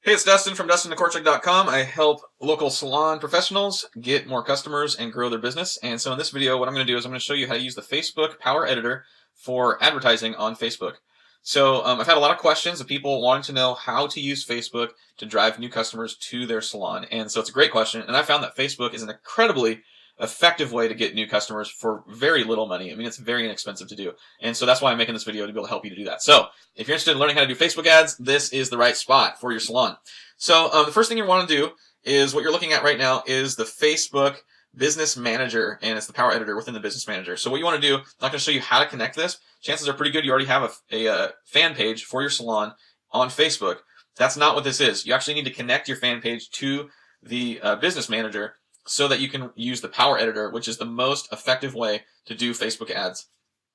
Hey, it's Dustin from DustinNcCorchuk.com. I help local salon professionals get more customers and grow their business. And so in this video, what I'm going to do is I'm going to show you how to use the Facebook Power Editor for advertising on Facebook. So I've had a lot of questions of people wanting to know how to use Facebook to drive new customers to their salon. And so it's a great question. And I found that Facebook is an incredibly effective way to get new customers for very little money. I mean, it's very inexpensive to do. And so that's why I'm making this video, to be able to help you to do that. So if you're interested in learning how to do Facebook ads, this is the right spot for your salon. So the first thing you want to do is what you're looking at right now is the Facebook Business Manager, and it's the Power Editor within the Business Manager. So what you want to do, I'm not going to show you how to connect this. Chances are pretty good you already have a fan page for your salon on Facebook. That's not what this is. You actually need to connect your fan page to the Business Manager so that you can use the Power Editor, which is the most effective way to do Facebook ads.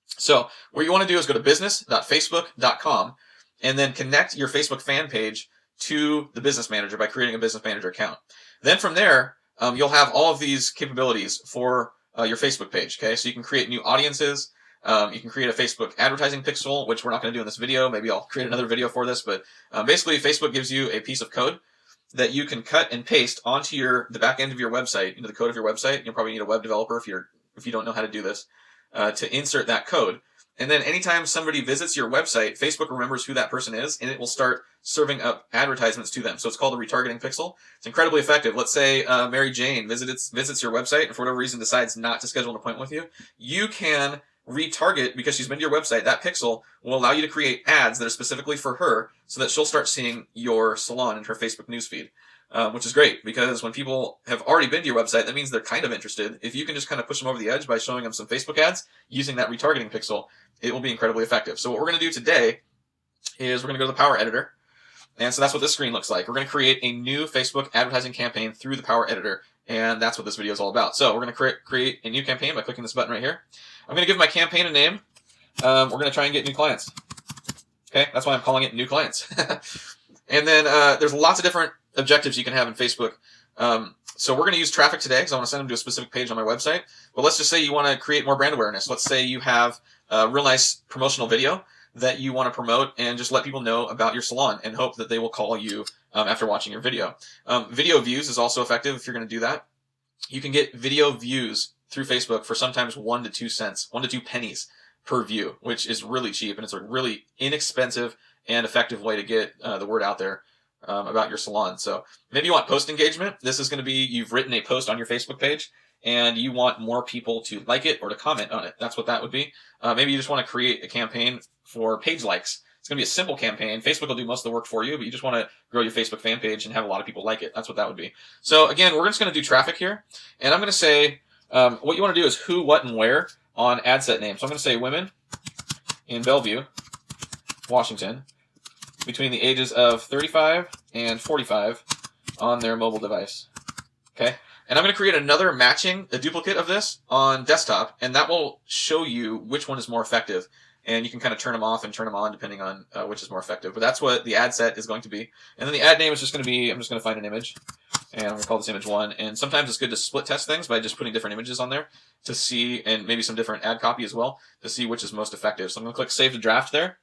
So what you want to do is go to business.facebook.com and then connect your Facebook fan page to the Business Manager by creating a Business Manager account. Then from there, you'll have all of these capabilities for your Facebook page. Okay, so you can create new audiences. You can create a Facebook advertising pixel, which we're not going to do in this video. Maybe I'll create another video for this, but basically Facebook gives you a piece of code that you can cut and paste onto the back end of your website, into the code of your website. You'll probably need a web developer if you don't know how to do this, to insert that code. And then anytime somebody visits your website, Facebook remembers who that person is, and it will start serving up advertisements to them. So it's called a retargeting pixel. It's incredibly effective. Let's say Mary Jane visits your website and for whatever reason decides not to schedule an appointment with you. You can retarget, because she's been to your website. That pixel will allow you to create ads that are specifically for her so that she'll start seeing your salon in her Facebook newsfeed. Which is great, because when people have already been to your website, that means they're kind of interested. If you can just kind of push them over the edge by showing them some Facebook ads using that retargeting pixel, it will be incredibly effective. So what we're going to do today is we're going to go to the Power Editor. And so that's what this screen looks like. We're going to create a new Facebook advertising campaign through the Power Editor, and that's what this video is all about. So we're going to create a new campaign by clicking this button right here. I'm going to give my campaign a name. We're going to try and get new clients. Okay, that's why I'm calling it New Clients. And then there's lots of different objectives you can have in Facebook. So we're going to use traffic today because I want to send them to a specific page on my website. But let's just say you want to create more brand awareness. Let's say you have a real nice promotional video that you want to promote and just let people know about your salon and hope that they will call you after watching your video. Video views is also effective if you're going to do that. You can get video views through Facebook for sometimes 1 to 2 cents, 1 to 2 pennies per view, which is really cheap, and it's a really inexpensive and effective way to get the word out there about your salon. So maybe you want post engagement. This is going to be, you've written a post on your Facebook page and you want more people to like it or to comment on it. That's what that would be. Maybe you just want to create a campaign for page likes. It's going to be a simple campaign. Facebook will do most of the work for you, but you just want to grow your Facebook fan page and have a lot of people like it. That's what that would be. So again, we're just going to do traffic here, and I'm going to say what you want to do is who, what, and where on ad set name. So I'm going to say women in Bellevue, Washington, between the ages of 35 and 45 on their mobile device. Okay? And I'm going to create a duplicate of this on desktop, and that will show you which one is more effective. And you can kind of turn them off and turn them on depending on which is more effective. But that's what the ad set is going to be. And then the ad name is just going to be, I'm just going to find an image, and I'm going to call this image 1. And sometimes it's good to split test things by just putting different images on there to see, and maybe some different ad copy as well, to see which is most effective. So I'm going to click Save to Draft there.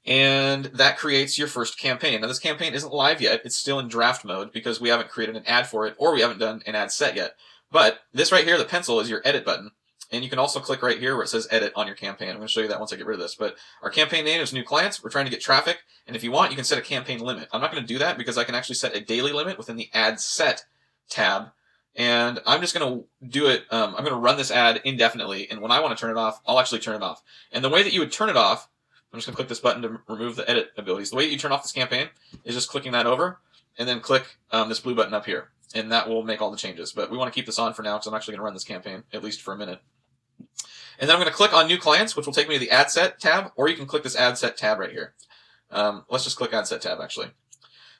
And that creates your first campaign. Now this campaign isn't live yet. It's still in draft mode because we haven't created an ad for it, or we haven't done an ad set yet. But this right here, the pencil, is your edit button. And you can also click right here where it says edit on your campaign. I'm going to show you that once I get rid of this. But our campaign name is New Clients. We're trying to get traffic. And if you want, you can set a campaign limit. I'm not going to do that because I can actually set a daily limit within the ad set tab. And I'm just going to do it. I'm going to run this ad indefinitely. And when I want to turn it off, I'll actually turn it off. And the way that you would turn it off, I'm just going to click this button to remove the edit abilities. The way that you turn off this campaign is just clicking that over and then click this blue button up here. And that will make all the changes. But we want to keep this on for now because I'm actually going to run this campaign, at least for a minute. And then I'm going to click on New Clients, which will take me to the Ad Set tab, or you can click this Ad Set tab right here. Let's just click Ad Set tab, actually.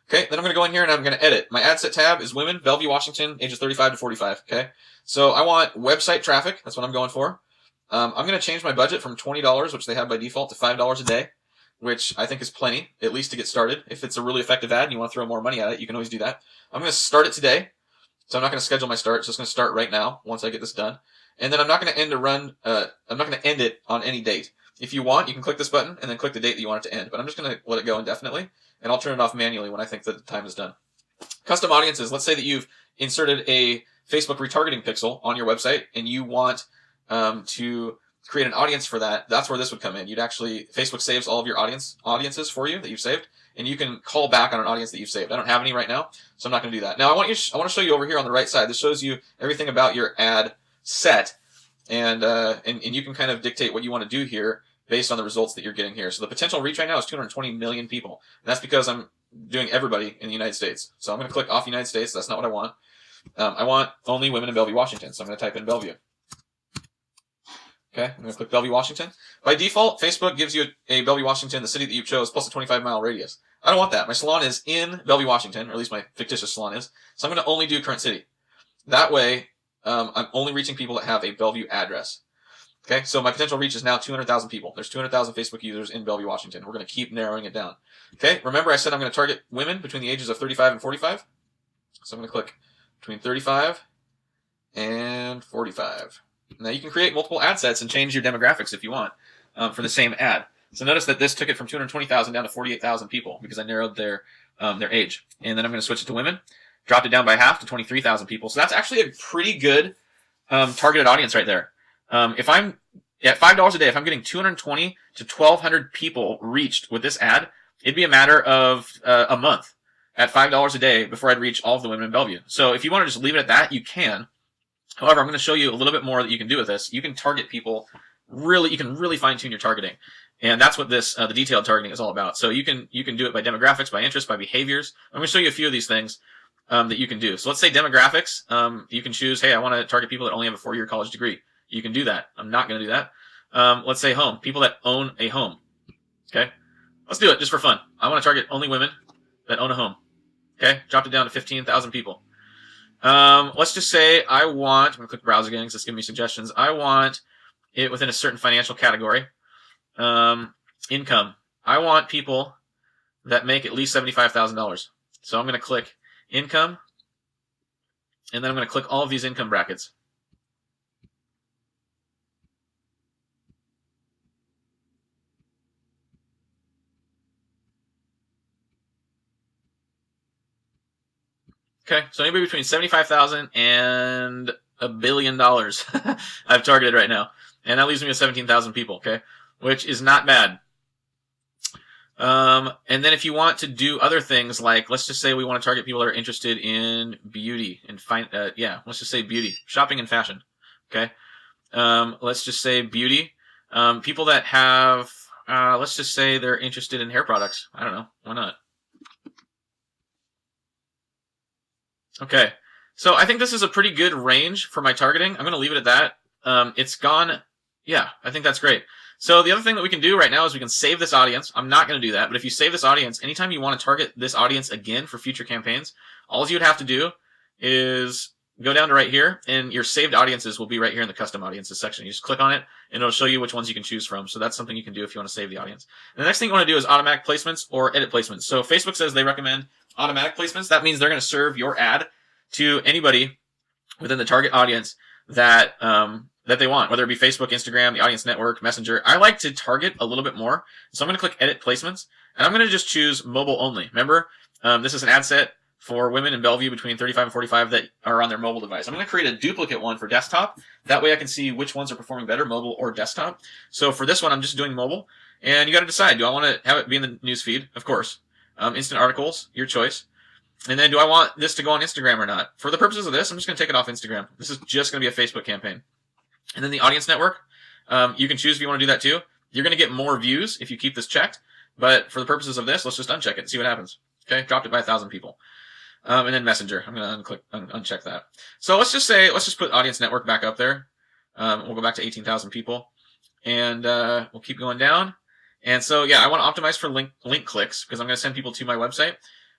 Okay, then I'm going to go in here and I'm going to edit. My Ad Set tab is women, Bellevue, Washington, ages 35 to 45, okay? So I want website traffic. That's what I'm going for. I'm going to change my budget from $20, which they have by default, to $5 a day, which I think is plenty, at least to get started. If it's a really effective ad and you want to throw more money at it, you can always do that. I'm going to start it today. So I'm not going to schedule my start. It's just going to start right now once I get this done. And then I'm not going to end it on any date. If you want, you can click this button and then click the date that you want it to end. But I'm just going to let it go indefinitely. and I'll turn it off manually when I think that the time is done. Custom audiences. Let's say that you've inserted a Facebook retargeting pixel on your website, and you want to create an audience for that. That's where this would come in. Facebook saves all of your audiences for you that you've saved, and you can call back on an audience that you've saved. I don't have any right now, so I'm not going to do that. Now I want to show you over here on the right side. This shows you everything about your ad set, and you can kind of dictate what you want to do here based on the results that you're getting here. So the potential reach right now is 220 million people. And that's because I'm doing everybody in the United States. So I'm going to click off United States. That's not what I want. I want only women in Bellevue, Washington. So I'm going to type in Bellevue. Okay, I'm going to click Bellevue, Washington. By default, Facebook gives you a Bellevue, Washington, the city that you chose, plus a 25-mile radius. I don't want that. My salon is in Bellevue, Washington, or at least my fictitious salon is. So I'm going to only do current city. That way, I'm only reaching people that have a Bellevue address. Okay, so my potential reach is now 200,000 people. There's 200,000 Facebook users in Bellevue, Washington. We're going to keep narrowing it down. Okay, remember I said I'm going to target women between the ages of 35 and 45? So I'm going to click between 35 and 45. Now you can create multiple ad sets and change your demographics if you want for the same ad. So notice that this took it from 220,000 down to 48,000 people because I narrowed their age. And then I'm going to switch it to women, dropped it down by half to 23,000 people. So that's actually a pretty good targeted audience right there. If I'm at $5 a day, if I'm getting 220 to 1,200 people reached with this ad, it'd be a matter of a month at $5 a day before I'd reach all of the women in Bellevue. So if you want to just leave it at that, you can. However, I'm going to show you a little bit more that you can do with this. You can target people you can really fine-tune your targeting. And that's what this, the detailed targeting is all about. So you can do it by demographics, by interest, by behaviors. I'm going to show you a few of these things that you can do. So let's say demographics. You can choose, hey, I want to target people that only have a 4-year college degree. You can do that. I'm not going to do that. Let's say home. People that own a home. Okay? Let's do it just for fun. I want to target only women that own a home. Okay? Dropped it down to 15,000 people. Let's just say I'm going to click browse again because it's giving me suggestions. I want it within a certain financial category. Income. I want people that make at least $75,000. So I'm going to click income, and then I'm going to click all of these income brackets. Okay, so anybody between $75,000 and $1 billion I've targeted right now. And that leaves me with 17,000 people, okay? Which is not bad. And then if you want to do other things like, let's just say we want to target people that are interested in beauty and let's just say beauty, shopping and fashion, okay? Let's just say beauty. People that have, let's just say they're interested in hair products. I don't know, why not? Okay, so I think this is a pretty good range for my targeting. I'm going to leave it at that. It's gone. Yeah, I think that's great. So the other thing that we can do right now is we can save this audience. I'm not going to do that, but if you save this audience, anytime you want to target this audience again for future campaigns, all you would have to do is go down to right here, and your saved audiences will be right here in the custom audiences section. You just click on it, and it'll show you which ones you can choose from. So that's something you can do if you want to save the audience. And the next thing you want to do is automatic placements or edit placements. So Facebook says they recommend automatic placements. That means they're going to serve your ad to anybody within the target audience that they want, whether it be Facebook, Instagram, the audience network, Messenger. I like to target a little bit more. So I'm going to click edit placements, and I'm going to just choose mobile only. Remember, this is an ad set for women in Bellevue between 35 and 45 that are on their mobile device. I'm going to create a duplicate one for desktop. That way I can see which ones are performing better, mobile or desktop. So for this one, I'm just doing mobile. And you got to decide, do I want to have it be in the news feed? Of course. Instant articles, your choice. And then do I want this to go on Instagram or not? For the purposes of this, I'm just going to take it off Instagram. This is just going to be a Facebook campaign. And then the audience network, you can choose if you want to do that too. You're going to get more views if you keep this checked. But for the purposes of this, let's just uncheck it and see what happens. Okay, dropped it by 1,000 people. And then Messenger, I'm going to uncheck that. So let's just put audience network back up there. We'll go back to 18,000 people. And we'll keep going down. And so, yeah, I want to optimize for link clicks because I'm going to send people to my website.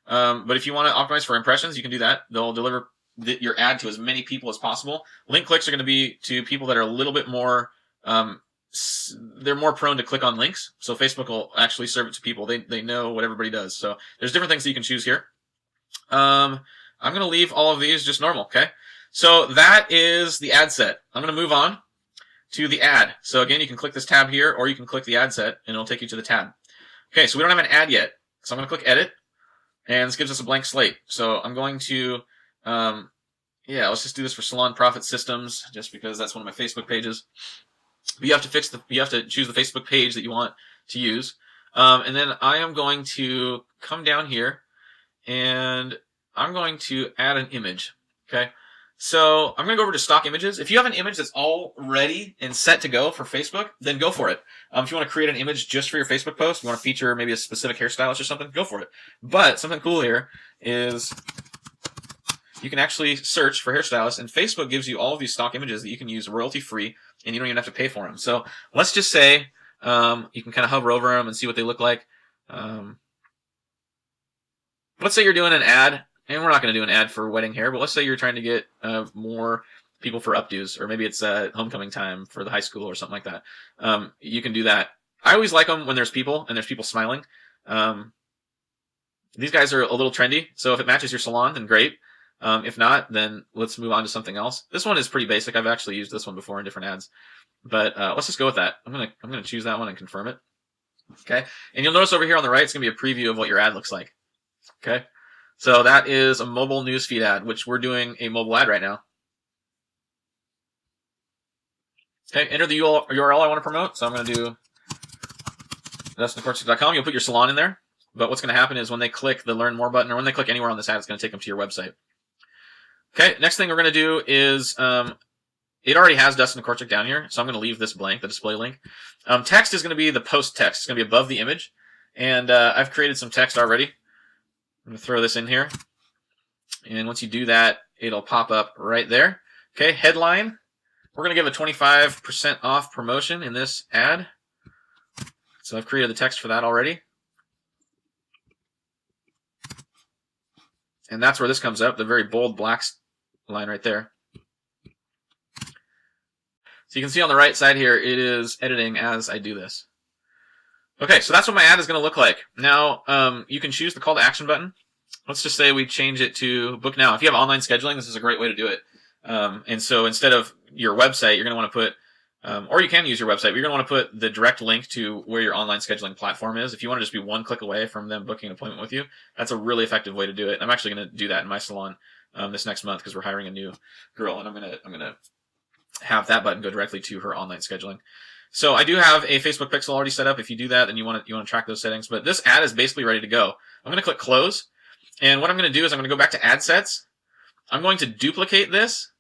But if you want to optimize for impressions, you can do that. They'll deliver your ad to as many people as possible. Link clicks are going to be to people that are a little bit more, they're more prone to click on links. So Facebook will actually serve it to people. They know what everybody does. So there's different things that you can choose here. I'm going to leave all of these just normal, okay? So that is the ad set. I'm going to move on to the ad. So again, you can click this tab here, or you can click the ad set, and it'll take you to the tab. Okay, so we don't have an ad yet. So I'm going to click edit, and this gives us a blank slate. So I'm going to, yeah, let's just do this for Salon Profit Systems, just because that's one of my Facebook pages. But you have to choose the Facebook page that you want to use. And then I am going to come down here, and I'm going to add an image. Okay. So I'm going to go over to stock images. If you have an image that's all ready and set to go for Facebook, then go for it. If you want to create an image just for your Facebook post, you want to feature maybe a specific hairstylist or something, go for it. But something cool here is you can actually search for hairstylists, and Facebook gives you all of these stock images that you can use royalty-free, and you don't even have to pay for them. So let's just say you can kind of hover over them and see what they look like. Let's say you're doing an ad. And we're not going to do an ad for wedding hair, but let's say you're trying to get more people for updos, or maybe it's homecoming time for the high school or something like that. You can do that. I always like them when there's people and there's people smiling. These guys are a little trendy, so if it matches your salon, then great. If not, then let's move on to something else. This one is pretty basic. I've actually used this one before in different ads, but let's just go with that. I'm gonna choose that one and confirm it. Okay, and you'll notice over here on the right, it's gonna be a preview of what your ad looks like. Okay. So that is a mobile newsfeed ad, which we're doing a mobile ad right now. Okay, enter the URL I want to promote. So I'm going to do DustinNcCorchuk.com. You'll put your salon in there. But what's going to happen is when they click the Learn More button, or when they click anywhere on this ad, it's going to take them to your website. Okay, next thing we're going to do is, it already has Dustin NcCorchuk down here, so I'm going to leave this blank, the display link. Text is going to be the post text. It's going to be above the image. And I've created some text already. I'm going to throw this in here, and once you do that, it'll pop up right there. Okay, headline. We're going to give a 25% off promotion in this ad. So I've created the text for that already. And that's where this comes up, the very bold black line right there. So you can see on the right side here, it is editing as I do this. Okay, so that's what my ad is going to look like. Now, you can choose the call to action button. Let's just say we change it to book now. If you have online scheduling, this is a great way to do it. And so instead of your website, you're going to want to put, or you can use your website, but you're going to want to put the direct link to where your online scheduling platform is. If you want to just be one click away from them booking an appointment with you, that's a really effective way to do it. I'm actually going to do that in my salon this next month because we're hiring a new girl, and I'm going to have that button go directly to her online scheduling. So I do have a Facebook pixel already set up. If you do that, then you want to track those settings. But this ad is basically ready to go. I'm going to click close. And what I'm going to do is I'm going to go back to ad sets. I'm going to duplicate this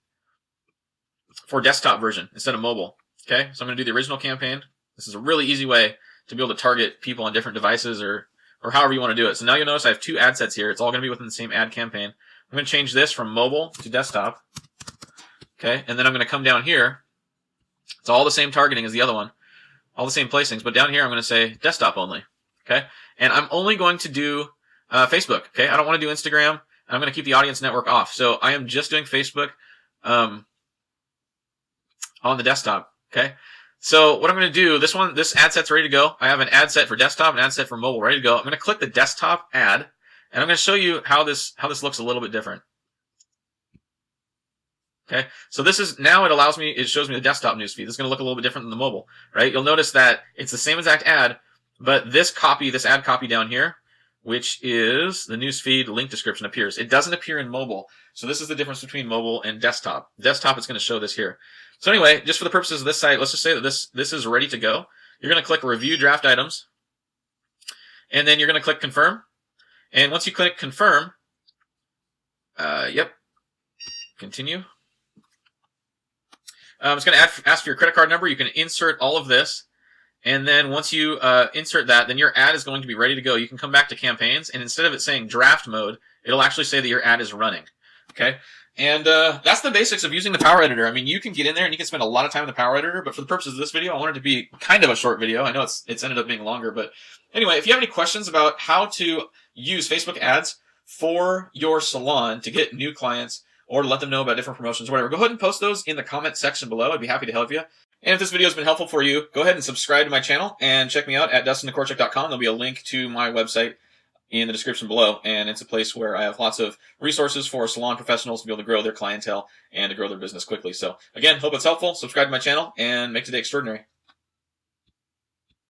for desktop version instead of mobile. Okay, so I'm going to do the original campaign. This is a really easy way to be able to target people on different devices or however you want to do it. So now you'll notice I have two ad sets here. It's all going to be within the same ad campaign. I'm going to change this from mobile to desktop. Okay, and then I'm going to come down here. It's all the same targeting as the other one, all the same placings, but down here I'm going to say desktop only. Okay, and I'm only going to do Facebook. Okay, I don't want to do Instagram, and I'm going to keep the audience network off. So I am just doing Facebook on the desktop. Okay, so what I'm going to do, this ad set's ready to go. I have an ad set for desktop, an ad set for mobile ready to go. I'm going to click the desktop ad, and I'm going to show you how this looks a little bit different. Okay, so this is, now it shows me the desktop newsfeed. This is going to look a little bit different than the mobile, right? You'll notice that it's the same exact ad, but this ad copy down here, which is the newsfeed link description, appears. It doesn't appear in mobile. So this is the difference between mobile and desktop. Desktop is going to show this here. So anyway, just for the purposes of this site, let's just say that this is ready to go. You're going to click Review Draft Items, and then you're going to click Confirm. And once you click Confirm, continue. It's going to ask for your credit card number. You can insert all of this. And then once you insert that, then your ad is going to be ready to go. You can come back to campaigns, and instead of it saying draft mode, it'll actually say that your ad is running. Okay? And that's the basics of using the Power Editor. I mean, you can get in there and you can spend a lot of time in the Power Editor, but for the purposes of this video, I wanted it to be kind of a short video. I know it's ended up being longer, but anyway, if you have any questions about how to use Facebook ads for your salon to get new clients, or to let them know about different promotions or whatever, go ahead and post those in the comment section below. I'd be happy to help you. And if this video has been helpful for you, go ahead and subscribe to my channel and check me out at DustinNcCorchuk.com. There'll be a link to my website in the description below, and it's a place where I have lots of resources for salon professionals to be able to grow their clientele and to grow their business quickly. So again, hope it's helpful. Subscribe to my channel and make today extraordinary.